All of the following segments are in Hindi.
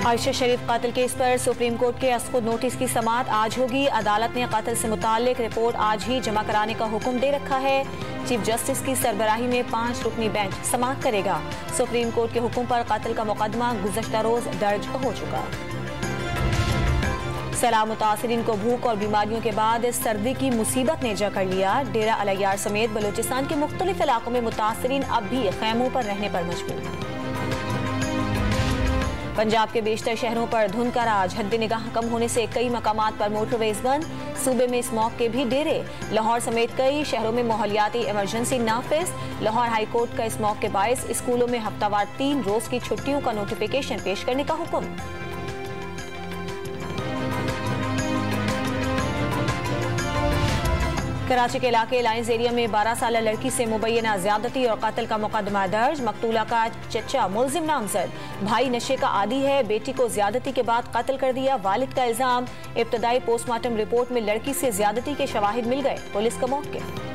आयशा शरीफ कत्ल केस पर सुप्रीम कोर्ट के असखुद नोटिस की समाअत आज होगी। अदालत ने कत्ल से मुताल्लिक रिपोर्ट आज ही जमा कराने का हुक्म दे रखा है। चीफ जस्टिस की सरबराही में 5 रुकनी बेंच समाअत करेगा। सुप्रीम कोर्ट के हुक्म पर कत्ल का मुकदमा गुज़श्ता रोज दर्ज हो चुका। सैलाब मुतासरीन को भूख और बीमारियों के बाद सर्दी की मुसीबत ने जकड़ लिया। डेरा अलैयार समेत बलूचिस्तान के मुख्तलिफ इलाकों में मुतासरीन अब भी खैमों पर रहने पर मजबूर। पंजाब के बेशतर शहरों पर धुंध का राज। हद निगाह कम होने से कई मकामात पर मोटरवेज बंद। सूबे में स्मॉग के भी डेरे। लाहौर समेत कई शहरों में माहौलियाती इमरजेंसी नाफिज। लाहौर हाई कोर्ट का स्मॉग के बायस स्कूलों में हफ्तावार 3 रोज की छुट्टियों का नोटिफिकेशन पेश करने का हुक्म। कराची के इलाके लाइंस एरिया में 12 साल लड़की से मुबैना ज्यादती और कत्ल का मुकदमा दर्ज। मकतूला का चचा मुलजिम नामजद। भाई नशे का आदी है, बेटी को ज्यादती के बाद कत्ल कर दिया, वालिद का इल्जाम। इब्तदाई पोस्टमार्टम रिपोर्ट में लड़की से ज्यादती के शवाहिद मिल गए, पुलिस का मौके।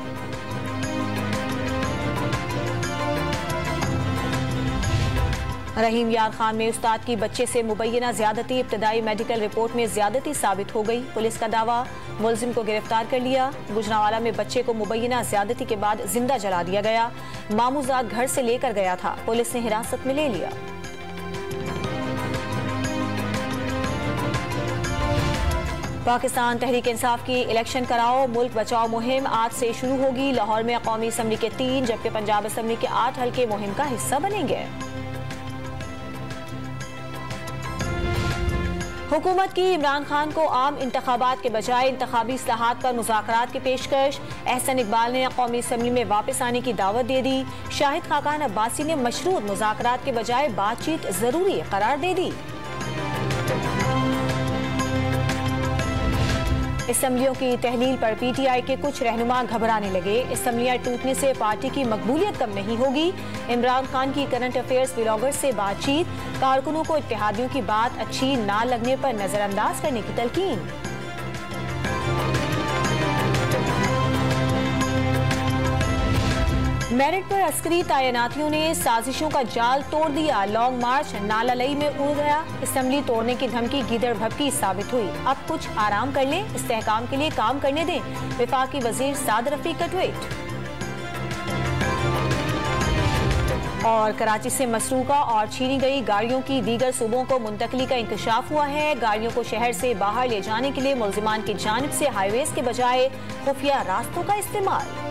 रहीम यार खान में उस्ताद की बच्चे से मुबैना ज्यादती। इब्तदाई मेडिकल रिपोर्ट में ज्यादती साबित हो गई, पुलिस का दावा। मुलजिम को गिरफ्तार कर लिया। गुजरांवाला में बच्चे को मुबैना ज्यादती के बाद जिंदा जला दिया गया। मामूजात घर से लेकर गया था, पुलिस ने हिरासत में ले लिया। पाकिस्तान तहरीक इंसाफ की इलेक्शन कराओ मुल्क बचाओ मुहिम आज से शुरू होगी। लाहौर में कौमी असम्बली के 3 जबकि पंजाब असम्बली के 8 हल्के मुहिम का हिस्सा बनेंगे। हुकूमत की इमरान खान को आम इंतखाबात के बजाय इंतखाबी इस्लाहात पर मुज़ाकरात की पेशकश। एहसन इकबाल ने कौमी असम्बली में वापस आने की दावत दे दी। शाहिद खाकान अब्बासी ने मशरूत मुज़ाकरात के बजाय बातचीत जरूरी करार दे दी। असम्बलियों की तहलील पर पीटीआई के कुछ रहनुमा घबराने लगे। असम्बलियां टूटने से पार्टी की मकबूलियत कम नहीं होगी। इमरान खान की करंट अफेयर्स ब्लॉगर से बातचीत। कारकुनों को इत्तेहादियों की बात अच्छी ना लगने पर नजरअंदाज करने की तलकीन। मेरिट पर अस्करी तैनातियों ने साजिशों का जाल तोड़ दिया। लॉन्ग मार्च नालालई में उड़ गया। असम्बली तोड़ने की धमकी गीदड़ भभकी साबित हुई। अब कुछ आराम कर लें, इस्तेहकाम के लिए काम करने दें। वफाकी वजीर साद रफीक का ट्वीट। और कराची से मसरूका और छीनी गई गाड़ियों की दीगर सूबों को मुंतकली का इंकशाफ हुआ है। गाड़ियों को शहर से बाहर ले जाने के लिए मुल्जिमान की जानिब से हाईवेज के बजाय खुफिया रास्तों का इस्तेमाल।